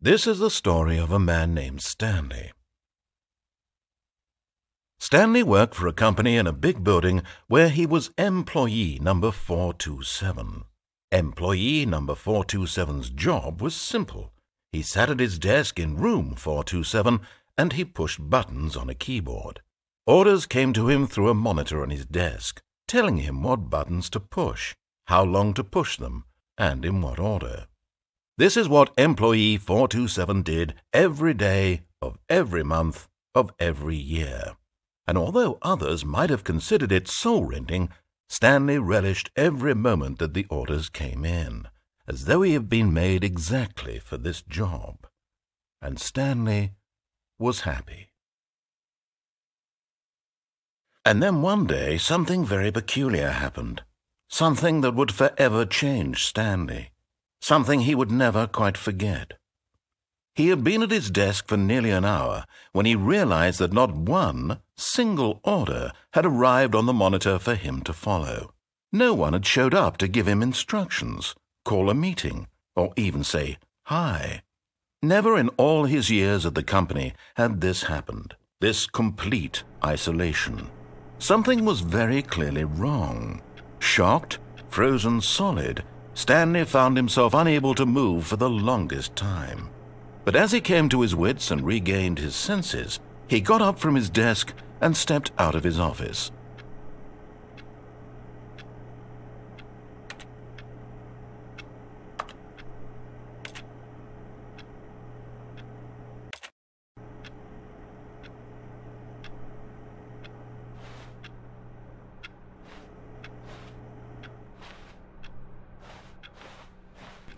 This is the story of a man named Stanley. Stanley worked for a company in a big building where he was employee number 427. Employee number 427's job was simple. He sat at his desk in room 427 and he pushed buttons on a keyboard. Orders came to him through a monitor on his desk, telling him what buttons to push, how long to push them, and in what order. This is what employee 427 did every day of every month of every year. And although others might have considered it soul-rending, Stanley relished every moment that the orders came in, as though he had been made exactly for this job. And Stanley was happy. And then one day something very peculiar happened, something that would forever change Stanley. Something he would never quite forget. He had been at his desk for nearly an hour when he realized that not one single order had arrived on the monitor for him to follow. No one had showed up to give him instructions, call a meeting, or even say hi. Never in all his years at the company had this happened, this complete isolation. Something was very clearly wrong. Shocked, frozen solid, Stanley found himself unable to move for the longest time. But as he came to his wits and regained his senses, he got up from his desk and stepped out of his office.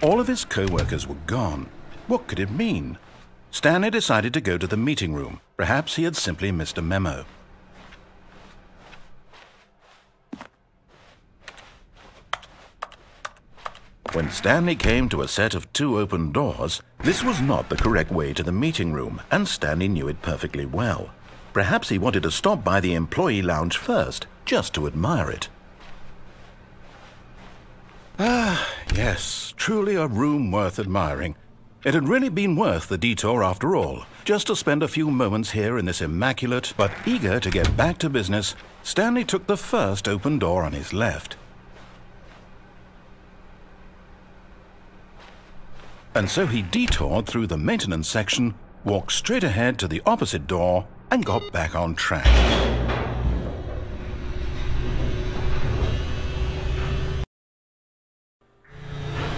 All of his co-workers were gone. What could it mean? Stanley decided to go to the meeting room. Perhaps he had simply missed a memo. When Stanley came to a set of 2 open doors, this was not the correct way to the meeting room, and Stanley knew it perfectly well. Perhaps he wanted to stop by the employee lounge first, just to admire it. Ah, yes, truly a room worth admiring. It had really been worth the detour after all, just to spend a few moments here in this immaculate, but eager to get back to business, Stanley took the first open door on his left. And so he detoured through the maintenance section, walked straight ahead to the opposite door, and got back on track.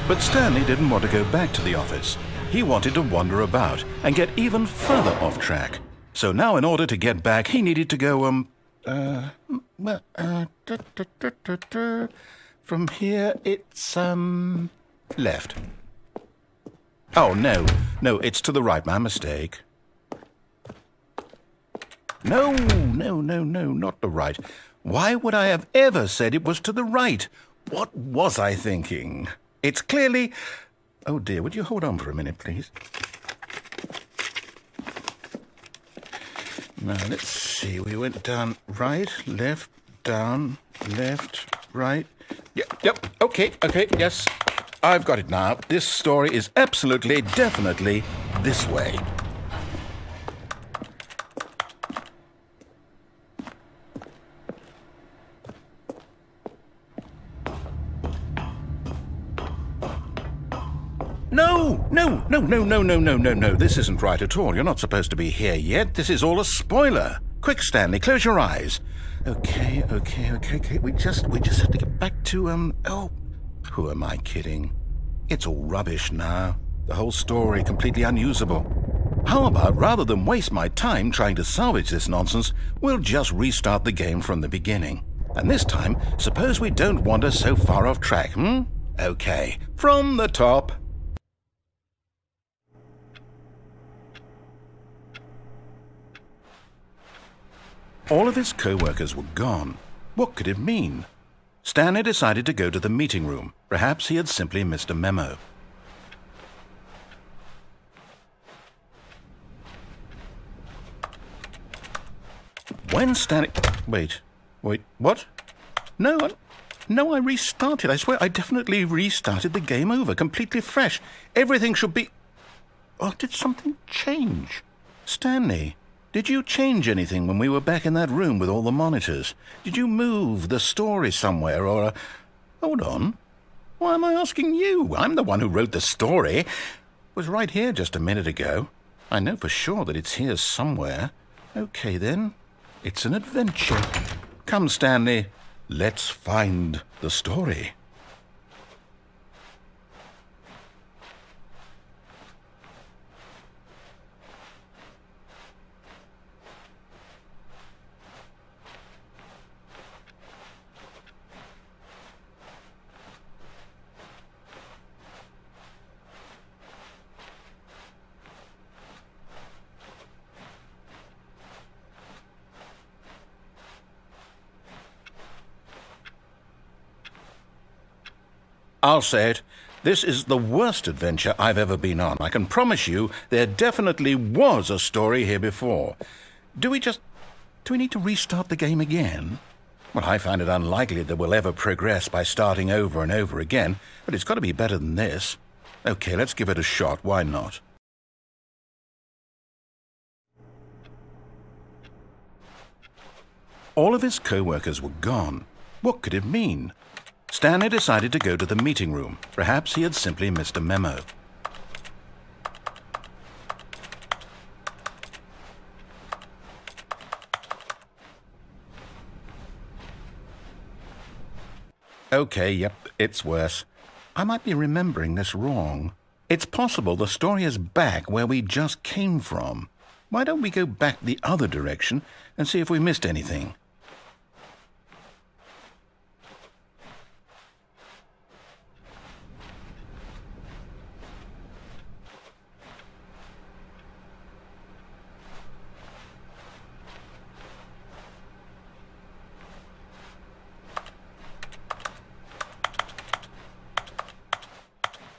But Stanley didn't want to go back to the office. He wanted to wander about and get even further off track. So now in order to get back, he needed to go, from here it's, left. Oh, no, it's to the right, my mistake. No, not the right. Why would I have ever said it was to the right? What was I thinking? It's clearly... Oh dear, would you hold on for a minute, please? Now, let's see. We went down right, left, down, left, right. Yep, okay, yes. I've got it now. This story is absolutely, definitely this way. No. This isn't right at all. You're not supposed to be here yet. This is all a spoiler. Quick, Stanley, close your eyes. Okay. We just have to get back to, oh, who am I kidding? It's all rubbish now. The whole story completely unusable. How about, rather than waste my time trying to salvage this nonsense, we'll just restart the game from the beginning. And this time, suppose we don't wander so far off track, Okay, from the top. All of his co-workers were gone. What could it mean? Stanley decided to go to the meeting room. Perhaps he had simply missed a memo. When Stanley... Wait, what? No, I restarted. I swear I definitely restarted the game over, completely fresh. Everything should be... Oh, did something change? Stanley, did you change anything when we were back in that room with all the monitors? Did you move the story somewhere or... Hold on. Why am I asking you? I'm the one who wrote the story. It was right here just a minute ago. I know for sure that it's here somewhere. Okay, then. It's an adventure. Come, Stanley. Let's find the story. I'll say it. This is the worst adventure I've ever been on. I can promise you there definitely was a story here before. Do we need to restart the game again? Well, I find it unlikely that we'll ever progress by starting over and over again, but it's got to be better than this. Okay, let's give it a shot. Why not? All of his co-workers were gone. What could it mean? Stanley decided to go to the meeting room. Perhaps he had simply missed a memo. Okay, yep, it's worse. I might be remembering this wrong. It's possible the story is back where we just came from. Why don't we go back the other direction and see if we missed anything?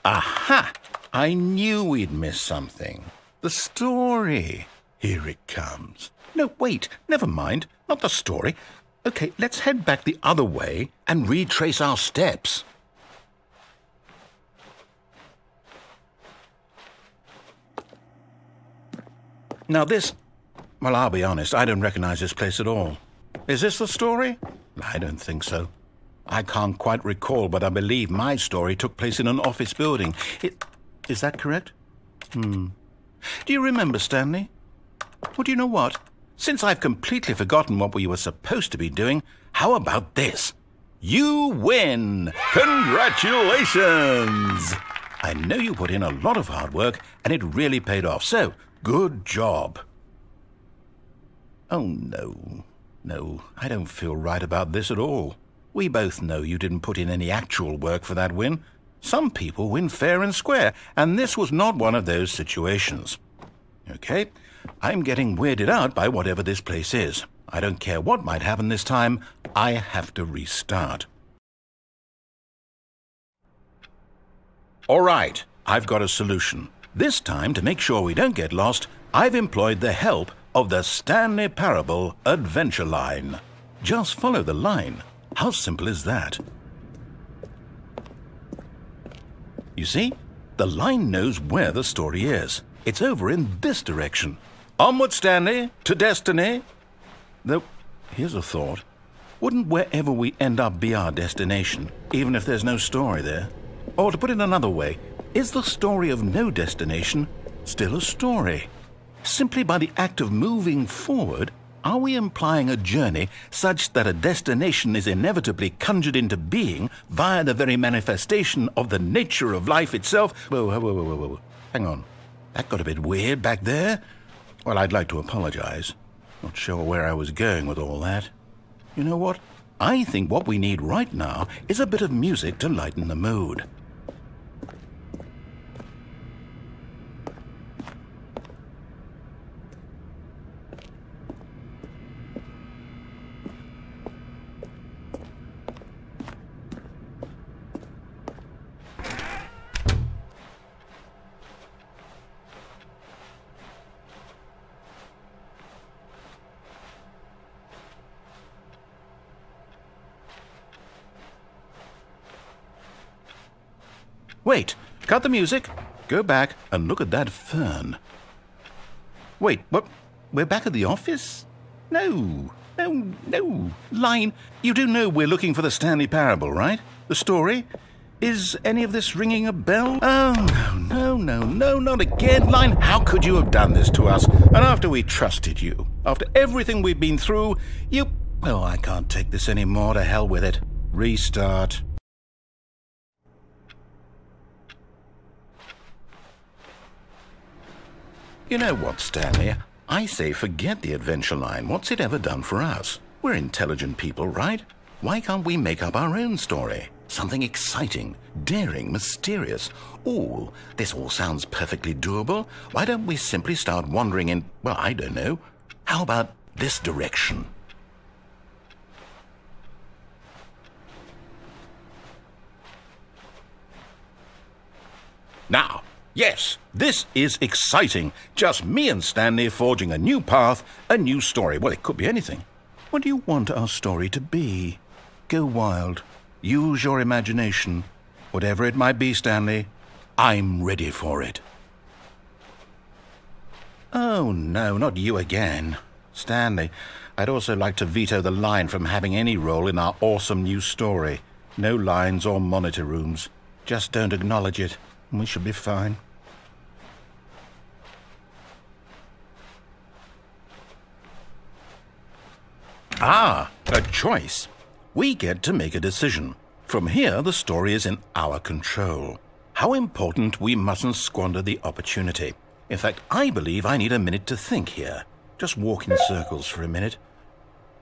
Aha! I knew we'd miss something. The story. Here it comes. No, wait, never mind. Not the story. Okay, let's head back the other way and retrace our steps. Now this... Well, I'll be honest, I don't recognize this place at all. Is this the story? I don't think so. I can't quite recall, but I believe my story took place in an office building. Is that correct? Do you remember, Stanley? Well, do you know what? Since I've completely forgotten what we were supposed to be doing, how about this? You win! Congratulations! I know you put in a lot of hard work, and it really paid off, so good job. Oh, no. No, I don't feel right about this at all. We both know you didn't put in any actual work for that win. Some people win fair and square, and this was not one of those situations. Okay, I'm getting weirded out by whatever this place is. I don't care what might happen this time. I have to restart. All right, I've got a solution. This time, to make sure we don't get lost, I've employed the help of the Stanley Parable adventure line. Just follow the line. How simple is that? You see, the line knows where the story is. It's over in this direction. Onward, Stanley, to destiny. Though, here's a thought. Wouldn't wherever we end up be our destination, even if there's no story there? Or to put it another way, is the story of no destination still a story? Simply by the act of moving forward, are we implying a journey such that a destination is inevitably conjured into being via the very manifestation of the nature of life itself? Whoa. Hang on. That got a bit weird back there. Well, I'd like to apologize. Not sure where I was going with all that. You know what? I think what we need right now is a bit of music to lighten the mood. Wait, cut the music. Go back and look at that fern. Wait, what? We're back at the office? No. Line, you do know we're looking for the Stanley Parable, right? The story? Is any of this ringing a bell? Oh, no, not again. Line, how could you have done this to us? And after we trusted you, after everything we've been through, you... Oh, I can't take this anymore. To hell with it. Restart. You know what, Stanley? I say forget the adventure line. What's it ever done for us? We're intelligent people, right? Why can't we make up our own story? Something exciting, daring, mysterious. Ooh, this all sounds perfectly doable. Why don't we simply start wandering in, well, I don't know. How about this direction? Now, yes, this is exciting. Just me and Stanley forging a new path, a new story. Well, it could be anything. What do you want our story to be? Go wild. Use your imagination. Whatever it might be, Stanley, I'm ready for it. Oh, no, not you again. Stanley, I'd also like to veto the line from having any role in our awesome new story. No lines or monitor rooms. Just don't acknowledge it, and we should be fine. Ah, a choice. We get to make a decision. From here, the story is in our control. How important we mustn't squander the opportunity. In fact, I believe I need a minute to think here. Just walk in circles for a minute.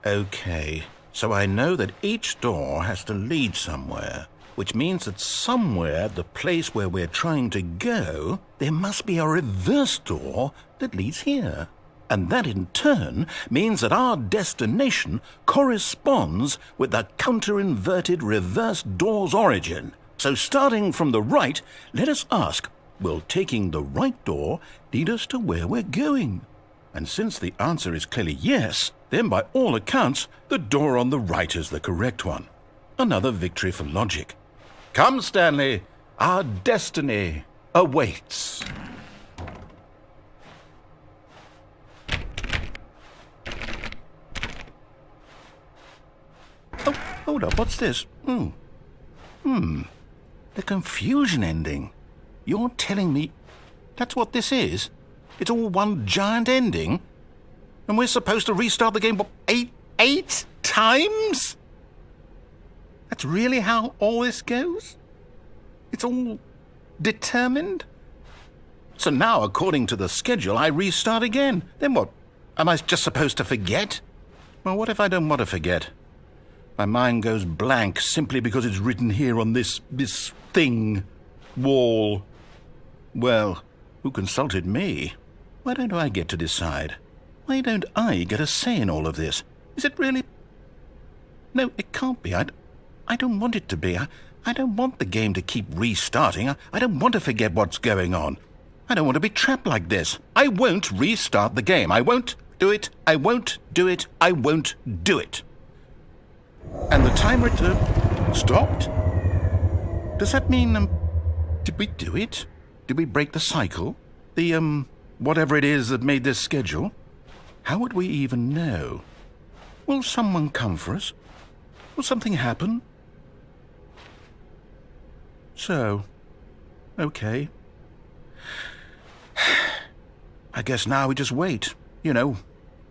Okay, so I know that each door has to lead somewhere, which means that somewhere, the place where we're trying to go, there must be a reverse door that leads here. And that in turn means that our destination corresponds with the counter-inverted reverse door's origin. So starting from the right, let us ask, will taking the right door lead us to where we're going? And since the answer is clearly yes, then by all accounts, the door on the right is the correct one. Another victory for logic. Come, Stanley, our destiny awaits. Hold up, what's this? The confusion ending. You're telling me that's what this is? It's all one giant ending? And we're supposed to restart the game, what, eight times? That's really how all this goes? It's all determined? So now, according to the schedule, I restart again. Then what? Am I just supposed to forget? Well, what if I don't want to forget? My mind goes blank simply because it's written here on this thing, wall. Well, who consulted me? Why don't I get to decide? Why don't I get a say in all of this? Is it really? No, it can't be. I don't want it to be. I don't want the game to keep restarting. I don't want to forget what's going on. I don't want to be trapped like this. I won't restart the game. I won't do it. I won't do it. I won't do it. And the timer stopped? Does that mean, did we do it? Did we break the cycle? The, whatever it is that made this schedule? How would we even know? Will someone come for us? Will something happen? So, okay. I guess now we just wait, you know.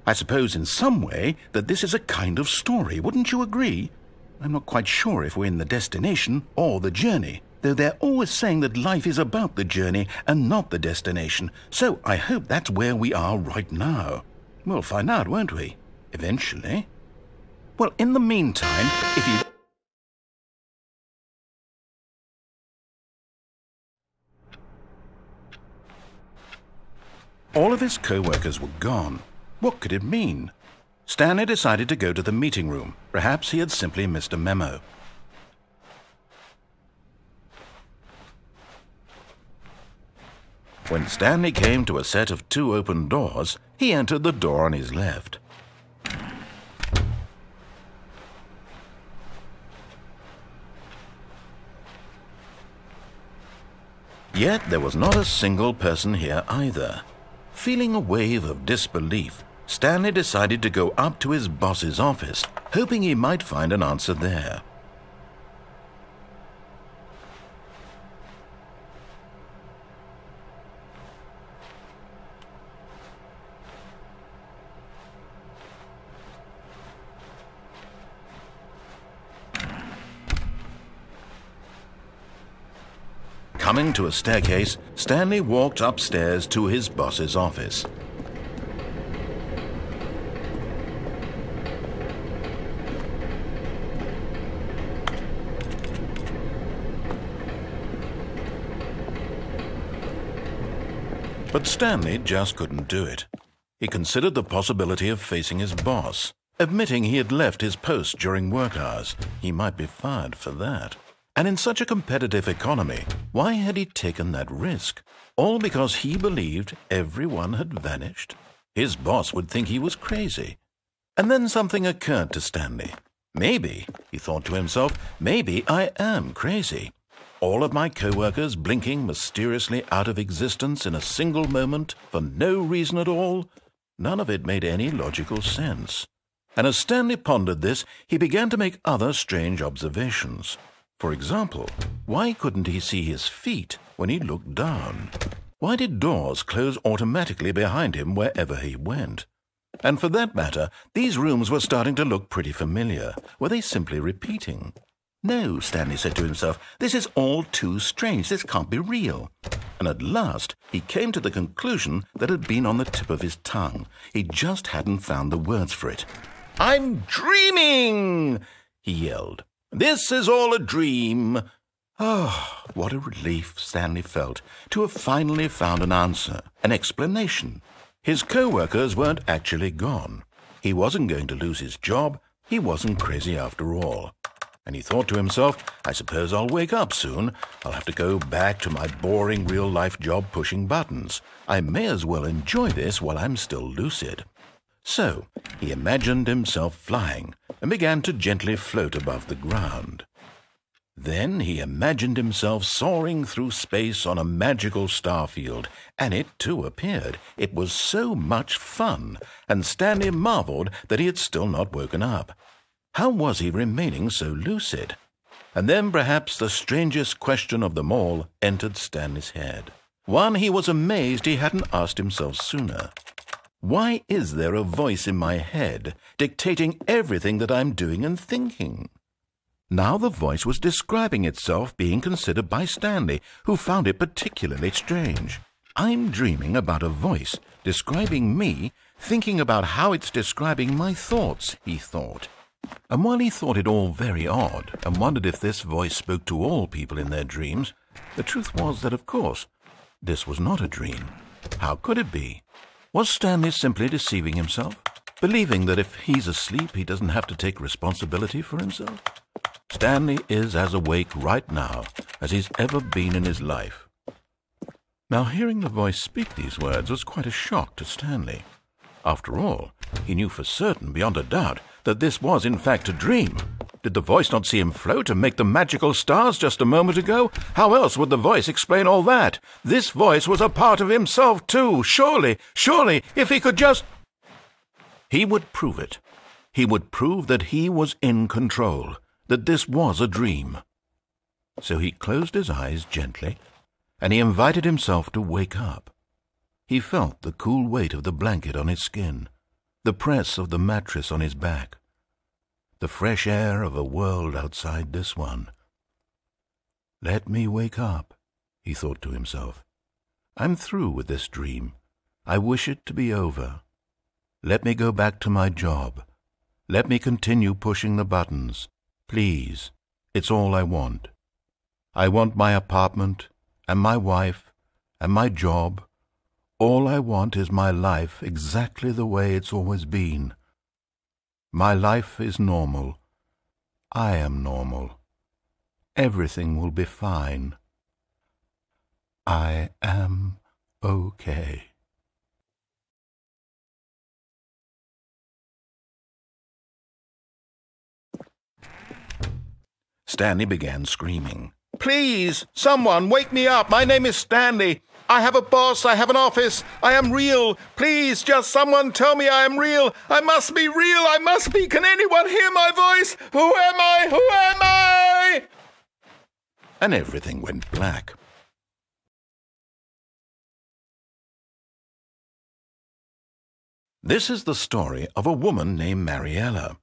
I suppose in some way that this is a kind of story, wouldn't you agree? I'm not quite sure if we're in the destination or the journey, though they're always saying that life is about the journey and not the destination, so I hope that's where we are right now. We'll find out, won't we? Eventually. Well, in the meantime, if you... All of his co-workers were gone. What could it mean? Stanley decided to go to the meeting room. Perhaps he had simply missed a memo. When Stanley came to a set of 2 open doors, he entered the door on his left. Yet there was not a single person here either. Feeling a wave of disbelief, Stanley decided to go up to his boss's office, hoping he might find an answer there. Coming to a staircase, Stanley walked upstairs to his boss's office. But Stanley just couldn't do it. He considered the possibility of facing his boss. Admitting he had left his post during work hours, he might be fired for that. And in such a competitive economy, why had he taken that risk? All because he believed everyone had vanished? His boss would think he was crazy. And then something occurred to Stanley. Maybe, he thought to himself, maybe I am crazy. All of my co-workers blinking mysteriously out of existence in a single moment for no reason at all? None of it made any logical sense. And as Stanley pondered this, he began to make other strange observations. For example, why couldn't he see his feet when he looked down? Why did doors close automatically behind him wherever he went? And for that matter, these rooms were starting to look pretty familiar. Were they simply repeating? No, Stanley said to himself, this is all too strange. This can't be real. And at last, he came to the conclusion that had been on the tip of his tongue. He just hadn't found the words for it. "I'm dreaming!" he yelled. "This is all a dream." Oh, what a relief Stanley felt to have finally found an answer, an explanation. His co-workers weren't actually gone. He wasn't going to lose his job. He wasn't crazy after all. And he thought to himself, I suppose I'll wake up soon. I'll have to go back to my boring real-life job pushing buttons. I may as well enjoy this while I'm still lucid. So he imagined himself flying and began to gently float above the ground. Then he imagined himself soaring through space on a magical starfield, and it too appeared. It was so much fun, and Stanley marveled that he had still not woken up. How was he remaining so lucid? And then perhaps the strangest question of them all entered Stanley's head. One he was amazed he hadn't asked himself sooner. Why is there a voice in my head dictating everything that I'm doing and thinking? Now the voice was describing itself being considered by Stanley, who found it particularly strange. I'm dreaming about a voice describing me, thinking about how it's describing my thoughts, he thought. And while he thought it all very odd and wondered if this voice spoke to all people in their dreams, the truth was that, of course, this was not a dream. How could it be? Was Stanley simply deceiving himself, believing that if he's asleep he doesn't have to take responsibility for himself? Stanley is as awake right now as he's ever been in his life. Now, hearing the voice speak these words was quite a shock to Stanley. After all, he knew for certain, beyond a doubt, that this was in fact a dream. Did the voice not see him float and make the magical stars just a moment ago? How else would the voice explain all that? This voice was a part of himself too. Surely, if he could just... He would prove it. He would prove that he was in control, that this was a dream. So he closed his eyes gently, and he invited himself to wake up. He felt the cool weight of the blanket on his skin, the press of the mattress on his back, the fresh air of a world outside this one. Let me wake up, he thought to himself. I'm through with this dream. I wish it to be over. Let me go back to my job. Let me continue pushing the buttons. Please, it's all I want. I want my apartment, and my wife, and my job. All I want is my life exactly the way it's always been. My life is normal. I am normal. Everything will be fine. I am okay. Stanley began screaming. Please, someone, wake me up. My name is Stanley. I have a boss. I have an office. I am real. Please, just someone tell me I am real. I must be real. I must be. Can anyone hear my voice? Who am I? Who am I? And everything went black. This is the story of a woman named Mariella.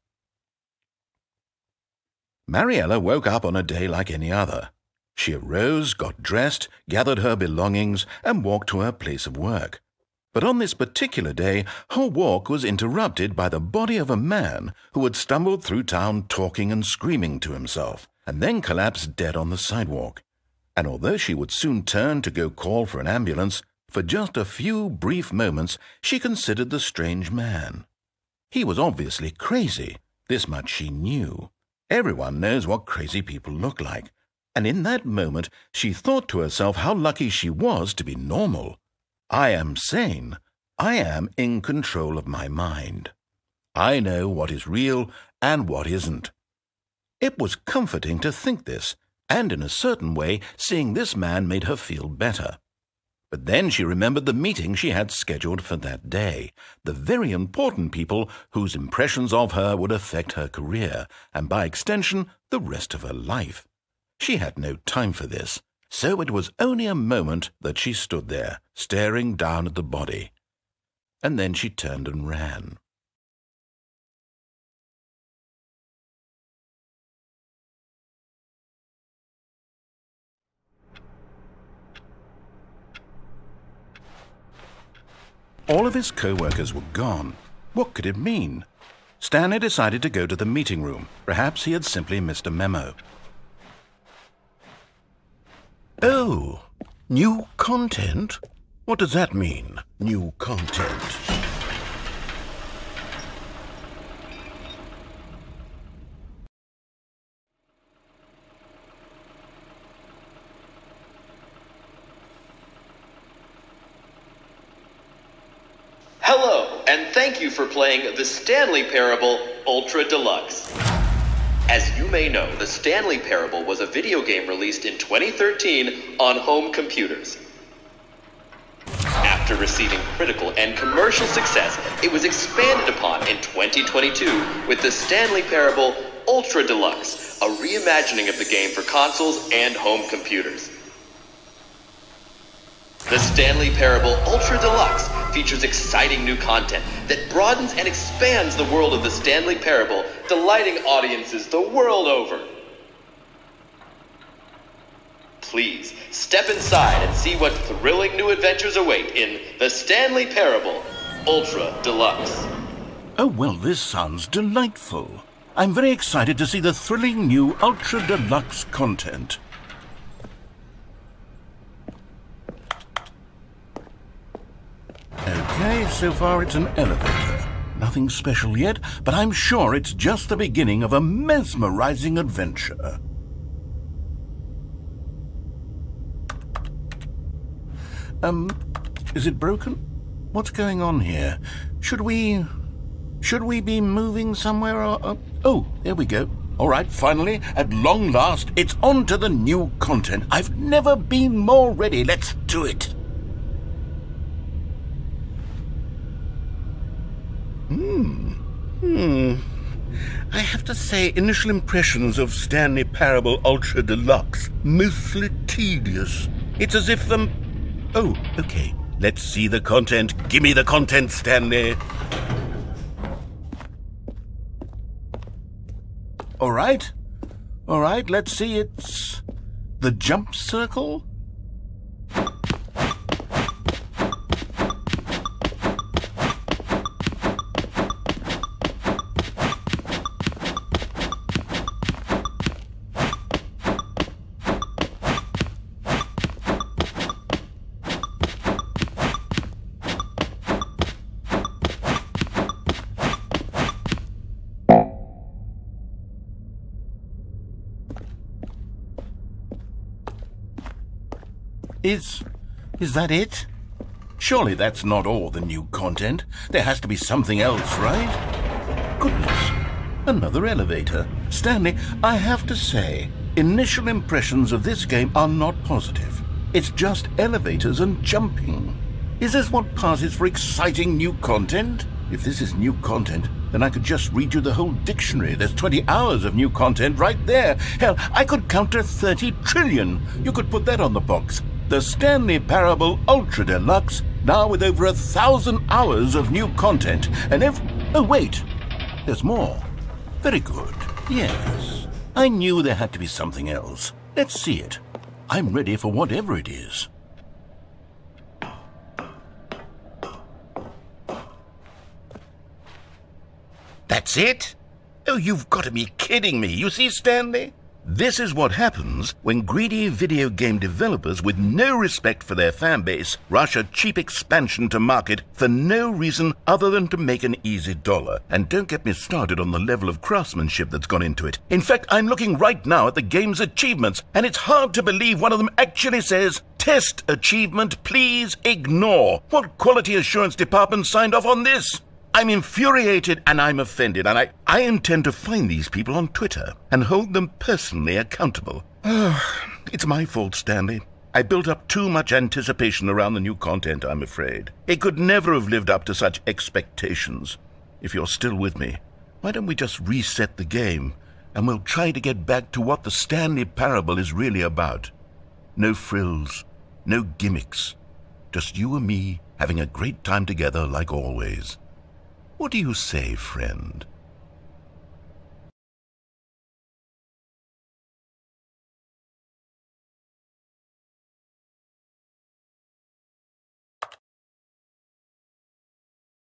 Mariella woke up on a day like any other. She arose, got dressed, gathered her belongings, and walked to her place of work. But on this particular day, her walk was interrupted by the body of a man who had stumbled through town talking and screaming to himself, and then collapsed dead on the sidewalk. And although she would soon turn to go call for an ambulance, for just a few brief moments she considered the strange man. He was obviously crazy. This much she knew. Everyone knows what crazy people look like. And in that moment, she thought to herself how lucky she was to be normal. I am sane. I am in control of my mind. I know what is real and what isn't. It was comforting to think this, and in a certain way, seeing this man made her feel better. But then she remembered the meeting she had scheduled for that day, the very important people whose impressions of her would affect her career, and by extension, the rest of her life. She had no time for this, so it was only a moment that she stood there, staring down at the body. And then she turned and ran. All of his co-workers were gone. What could it mean? Stanley decided to go to the meeting room. Perhaps he had simply missed a memo. Oh, new content? What does that mean, new content? Hello, and thank you for playing the Stanley Parable Ultra Deluxe. As you may know, the Stanley Parable was a video game released in 2013 on home computers. After receiving critical and commercial success, it was expanded upon in 2022 with the Stanley Parable Ultra Deluxe, a reimagining of the game for consoles and home computers. The Stanley Parable Ultra Deluxe features exciting new content that broadens and expands the world of the Stanley Parable, delighting audiences the world over. Please, step inside and see what thrilling new adventures await in the Stanley Parable Ultra Deluxe. Oh, well, this sounds delightful. I'm very excited to see the thrilling new Ultra Deluxe content. Okay, so far it's an elevator. Nothing special yet, but I'm sure it's just the beginning of a mesmerizing adventure. Is it broken? What's going on here? Should we be moving somewhere or... Oh, there we go. All right, finally, at long last, it's on to the new content. I've never been more ready. Let's do it. I have to say, initial impressions of Stanley Parable Ultra Deluxe, mostly tedious. It's as if Oh, okay. Let's see the content. Give me the content, Stanley. All right, let's see. It's the jump circle. Is that it? Surely that's not all the new content. There has to be something else, right? Goodness, another elevator. Stanley, I have to say, Initial impressions of this game are not positive. It's just elevators and jumping. Is this what passes for exciting new content? If this is new content, then I could just read you the whole dictionary. There's 20 hours of new content right there. Hell, I could count to 30 trillion. You could put that on the box. The Stanley Parable Ultra Deluxe, now with over 1,000 hours of new content. And oh, wait. There's more. Very good. Yes. I knew there had to be something else. Let's see it. I'm ready for whatever it is. That's it? Oh, you've got to be kidding me. You see, Stanley? This is what happens when greedy video game developers with no respect for their fan base rush a cheap expansion to market for no reason other than to make an easy dollar. And don't get me started on the level of craftsmanship that's gone into it. In fact, I'm looking right now at the game's achievements, and it's hard to believe one of them actually says, "Test achievement, please ignore." What quality assurance department signed off on this? I'm infuriated and I'm offended, and I intend to find these people on Twitter and hold them personally accountable. It's my fault, Stanley. I built up too much anticipation around the new content, I'm afraid. It could never have lived up to such expectations. If you're still with me, why don't we just reset the game, and we'll try to get back to what the Stanley Parable is really about. No frills, no gimmicks. Just you and me having a great time together like always. What do you say, friend?